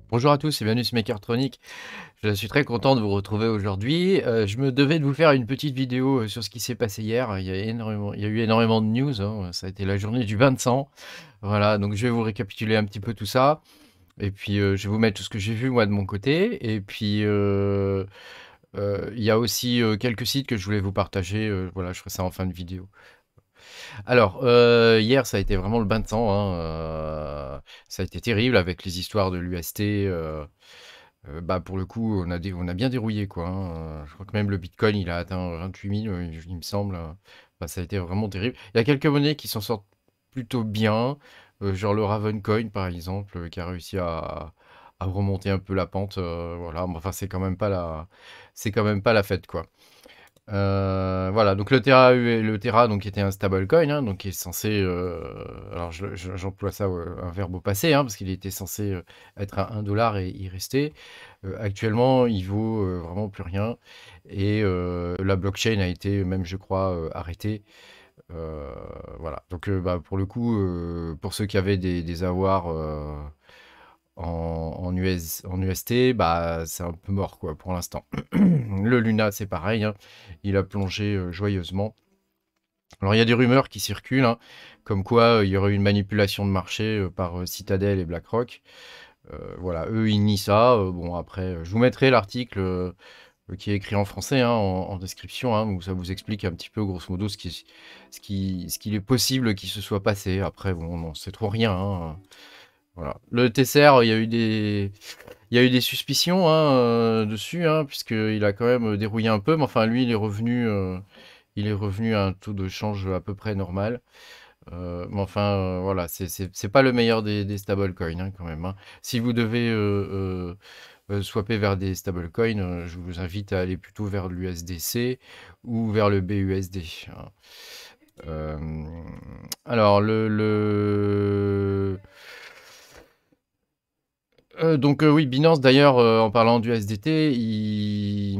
Bonjour à tous et bienvenue sur Makertronic. Je suis très content de vous retrouver aujourd'hui. Je me devais de vous faire une petite vidéo sur ce qui s'est passé hier. Il y a eu énormément de news, hein. Ça a été la journée du 20 Voilà, donc je vais vous récapituler un petit peu tout ça. Et puis je vais vous mettre tout ce que j'ai vu moi de mon côté. Et puis il y a aussi quelques sites que je voulais vous partager. Voilà, je ferai ça en fin de vidéo. Alors, hier, ça a été vraiment le bain de sang, hein, ça a été terrible avec les histoires de l'UST. Bah, pour le coup, on a bien dérouillé, quoi, hein. Je crois que même le bitcoin, il a atteint 28 000, il me semble. Bah, ça a été vraiment terrible. Il y a quelques monnaies qui s'en sortent plutôt bien, genre le Ravencoin, par exemple, qui a réussi à remonter un peu la pente. Voilà, mais enfin, c'est quand même pas la fête, quoi. Voilà, donc le Terra donc, était un stablecoin, hein, donc qui est censé, alors j'emploie ça, un verbe au passé, hein, parce qu'il était censé être à 1 $ et y rester. Actuellement, il vaut vraiment plus rien. Et la blockchain a été même, je crois, arrêtée. Euh, voilà, donc bah, pour le coup, pour ceux qui avaient des avoirs en UST, bah, c'est un peu mort quoi pour l'instant. Le Luna, c'est pareil, hein, il a plongé joyeusement. Alors il y a des rumeurs qui circulent, hein, comme quoi il y aurait eu une manipulation de marché par Citadel et BlackRock. Voilà, eux ils nient ça. Bon après, je vous mettrai l'article qui est écrit en français, hein, en description, hein, où ça vous explique un petit peu grosso modo ce qu'il est possible qu'il se soit passé. Après bon, on n'en sait trop rien, hein. Voilà. Le TCR, il y a eu des suspicions, hein, dessus, hein, puisqu'il a quand même dérouillé un peu, mais enfin lui il est revenu à un taux de change à peu près normal. Mais enfin, voilà, c'est pas le meilleur des stablecoins, hein, quand même, hein. Si vous devez swapper vers des stablecoins, je vous invite à aller plutôt vers l'USDC ou vers le BUSD, hein. Euh, alors, donc oui, Binance d'ailleurs, en parlant du SDT, il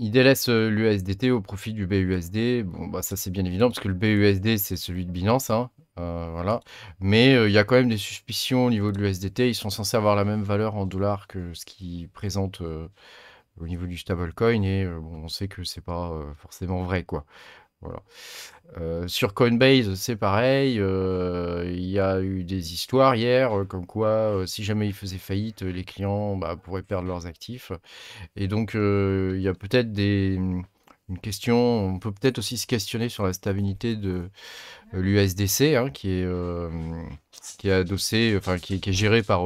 délaisse l'USDT au profit du BUSD. Bon, bah ça c'est bien évident parce que le BUSD c'est celui de Binance, hein, voilà. Mais il y a quand même des suspicions au niveau de l'USDT. Ils sont censés avoir la même valeur en dollars que ce qu'ils présentent au niveau du stablecoin et bon, on sait que c'est pas forcément vrai, quoi. Voilà. Sur Coinbase, c'est pareil. Il y a eu des histoires hier, comme quoi, si jamais ils faisaient faillite, les clients bah, pourraient perdre leurs actifs. Et donc, il y a peut-être une question. On peut peut-être aussi se questionner sur la stabilité de l'USDC, hein, qui est adossé, enfin, qui est géré par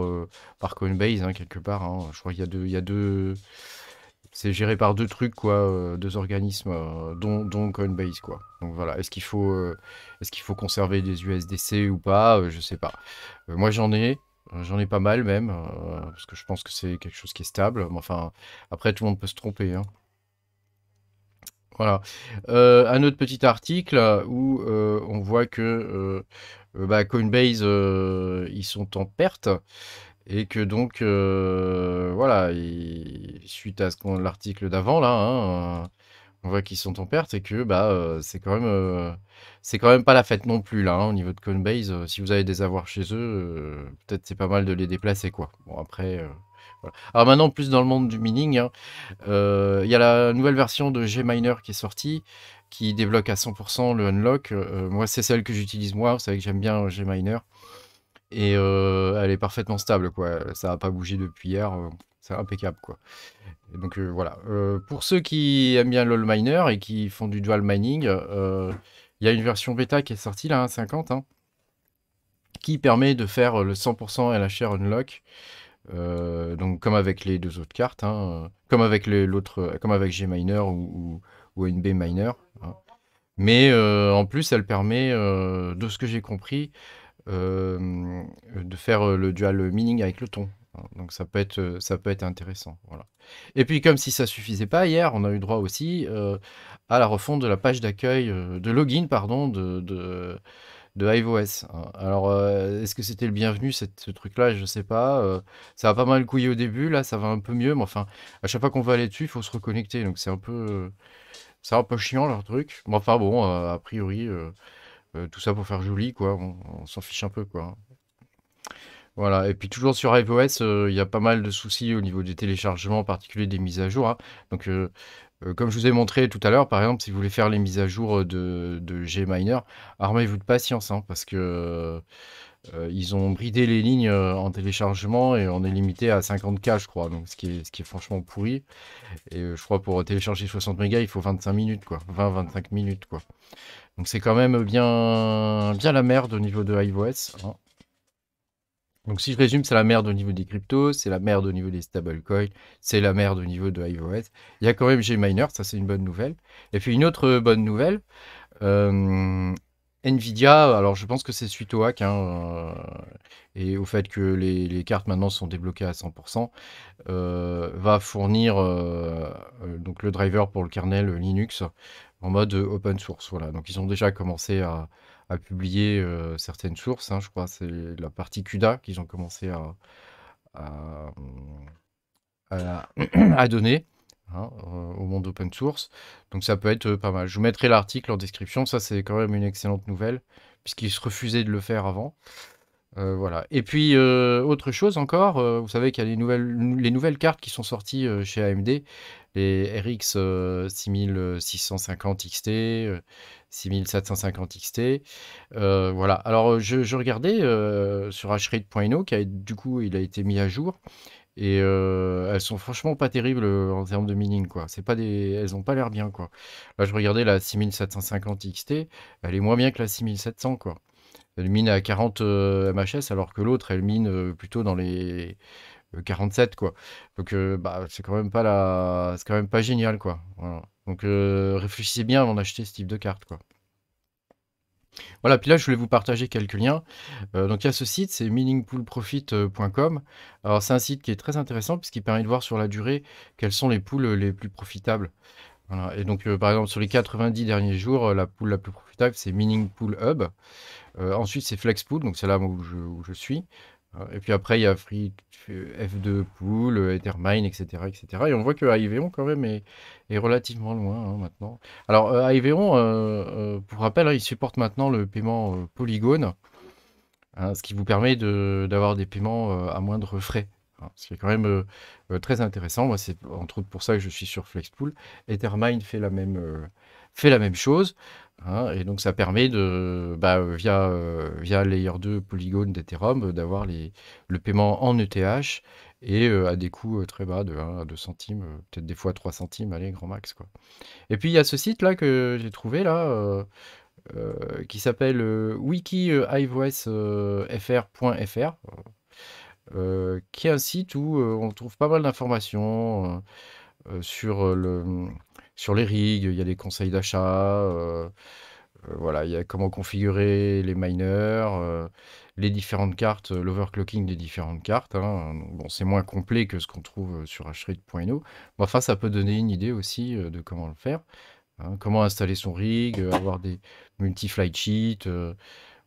Coinbase, hein, quelque part, hein. Je crois qu'il y a deux. C'est géré par deux trucs, quoi, deux organismes, dont Coinbase, quoi. Donc voilà, est-ce qu'il faut conserver des USDC ou pas? Je sais pas. Moi, j'en ai pas mal même, parce que je pense que c'est quelque chose qui est stable. Mais enfin, après, tout le monde peut se tromper, hein. Voilà. Un autre petit article où on voit que bah, Coinbase, ils sont en perte. Et que donc, voilà, suite à l'article d'avant, là, hein, on voit qu'ils sont en perte et que bah, c'est quand même pas la fête non plus, là, hein, au niveau de Coinbase. Si vous avez des avoirs chez eux, peut-être c'est pas mal de les déplacer, quoi. Bon, après, voilà. Alors maintenant, plus dans le monde du mining, hein, il y a la nouvelle version de Gminer qui est sortie, qui débloque à 100% le unlock. Moi, c'est celle que j'utilise moi. Vous savez que j'aime bien Gminer. Et elle est parfaitement stable, quoi. Ça n'a pas bougé depuis hier. C'est impeccable, quoi. Et donc voilà. Pour ceux qui aiment bien l'all-miner et qui font du dual mining, il y a une version bêta qui est sortie là, 1.50, hein, qui permet de faire le 100% LHR unlock. Donc comme avec les deux autres cartes, hein, comme avec comme avec Gminer ou NB Miner, hein. Mais en plus, elle permet, de ce que j'ai compris, de faire le dual mining avec le thon. Donc ça peut être intéressant. Voilà. Et puis comme si ça suffisait pas, hier, on a eu droit aussi à la refonte de la page d'accueil, de login, pardon, de iOS, hein. Alors, est-ce que c'était le bienvenu, ce truc-là? Je sais pas. Ça a pas mal couillé au début, là, ça va un peu mieux, mais enfin, à chaque fois qu'on va aller dessus, il faut se reconnecter. Donc c'est un peu chiant leur truc. Mais enfin bon, a priori, tout ça pour faire joli, quoi. On s'en fiche un peu, quoi. Voilà, et puis toujours sur iOS, il y a pas mal de soucis au niveau des téléchargements, en particulier des mises à jour, hein. Donc, comme je vous ai montré tout à l'heure, par exemple, si vous voulez faire les mises à jour, de Gminer, armez-vous de patience, hein, parce que, ils ont bridé les lignes, en téléchargement et on est limité à 50K je crois, donc ce qui est franchement pourri et je crois pour télécharger 60 mégas, il faut 25 minutes quoi, 20-25 minutes quoi. Donc c'est quand même bien la merde au niveau de iOS, hein. Donc si je résume, c'est la merde au niveau des cryptos, c'est la merde au niveau des stablecoins, c'est la merde au niveau de iOS. Il y a quand même Gminer, ça c'est une bonne nouvelle. Et puis une autre bonne nouvelle, Nvidia, alors je pense que c'est suite au hack, hein, et au fait que les cartes maintenant sont débloquées à 100%, va fournir donc le driver pour le kernel Linux en mode open source. Voilà. Donc ils ont déjà commencé à publier certaines sources, hein, je crois c'est la partie CUDA qu'ils ont commencé à, à- à donner, hein, au monde open source. Donc ça peut être pas mal. Je vous mettrai l'article en description, ça c'est quand même une excellente nouvelle, puisqu'ils se refusaient de le faire avant. Voilà. Et puis, autre chose encore, vous savez qu'il y a les nouvelles cartes qui sont sorties chez AMD, les RX 6650 XT, 6750 XT. Voilà. Alors, je regardais sur hrate.ino, du coup, il a été mis à jour. Et elles sont franchement pas terribles en termes de mining, quoi. Elles ont pas l'air bien, quoi. Là, je regardais la 6750 XT, elle est moins bien que la 6700, quoi. Elle mine à 40 MHS alors que l'autre elle mine plutôt dans les 47 quoi. Donc bah, c'est quand même pas génial quoi. Voilà. Donc réfléchissez bien avant d'acheter ce type de carte quoi. Voilà, puis là je voulais vous partager quelques liens. Donc il y a ce site, c'est miningpoolprofit.com. Alors c'est un site qui est très intéressant puisqu'il permet de voir sur la durée quels sont les pools les plus profitables. Voilà. Et donc par exemple sur les 90 derniers jours, la pool la plus profitable c'est Mining Pool Hub. Ensuite, c'est Flexpool, donc c'est là où je suis. Et puis après, il y a Free F2 Pool, Ethermine, etc., etc. Et on voit que Aiveon, quand même, est relativement loin hein, maintenant. Alors, Aiveon, pour rappel, hein, il supporte maintenant le paiement Polygon, hein, ce qui vous permet d'avoir des paiements à moindre frais, hein, ce qui est quand même très intéressant. Moi, c'est entre autres pour ça que je suis sur Flexpool. Ethermine fait la même chose, hein, et donc ça permet via Layer 2 Polygon d'Ethereum, d'avoir le paiement en ETH et à des coûts très bas, de 1 à 2 centimes, peut-être des fois 3 centimes, allez, grand max, quoi. Et puis il y a ce site-là que j'ai trouvé là, qui s'appelle wiki-ivoS.fr, qui est un site où on trouve pas mal d'informations sur les rigs, il y a des conseils d'achat, voilà, il y a comment configurer les miners, les différentes cartes, l'overclocking des différentes cartes, hein. Bon, c'est moins complet que ce qu'on trouve sur hrate.ino, mais enfin, ça peut donner une idée aussi de comment le faire, hein. Comment installer son rig, avoir des multi-flight sheets,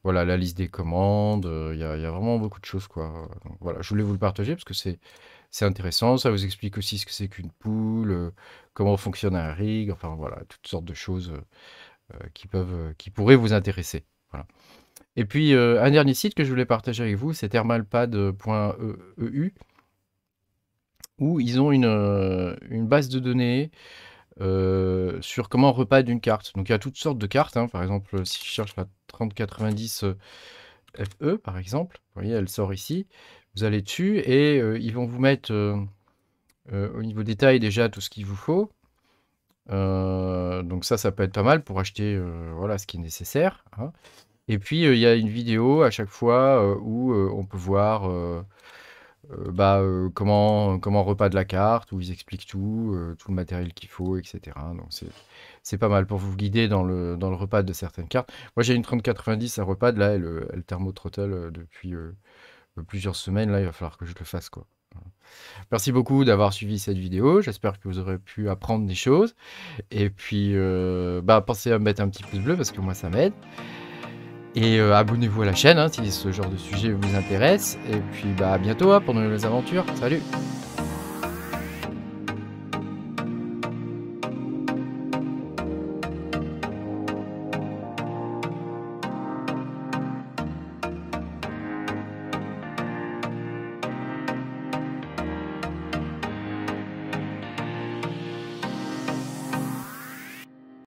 voilà, la liste des commandes, il y a vraiment beaucoup de choses, quoi. Donc voilà, je voulais vous le partager parce que c'est intéressant, ça vous explique aussi ce que c'est qu'une pool, comment fonctionne un rig, enfin voilà, toutes sortes de choses qui pourraient vous intéresser. Voilà. Et puis un dernier site que je voulais partager avec vous, c'est thermalpad.eu, où ils ont une base de données sur comment repad une carte. Donc il y a toutes sortes de cartes, hein. Par exemple, si je cherche la 3090 FE, par exemple, vous voyez, elle sort ici. Vous allez dessus et ils vont vous mettre au niveau détail déjà tout ce qu'il vous faut. Donc ça peut être pas mal pour acheter voilà, ce qui est nécessaire, hein. Et puis il y a une vidéo à chaque fois où on peut voir comment repad la carte, où ils expliquent tout le matériel qu'il faut, etc. Donc c'est pas mal pour vous guider dans le repad de certaines cartes. Moi j'ai une 3090 à repad, là elle thermothrottle depuis plusieurs semaines, là il va falloir que je le fasse quoi. Merci beaucoup d'avoir suivi cette vidéo, j'espère que vous aurez pu apprendre des choses. Et puis pensez à me mettre un petit pouce bleu parce que moi ça m'aide. Et abonnez-vous à la chaîne hein, si ce genre de sujet vous intéresse. Et puis à bientôt hein, pour de nouvelles aventures. Salut!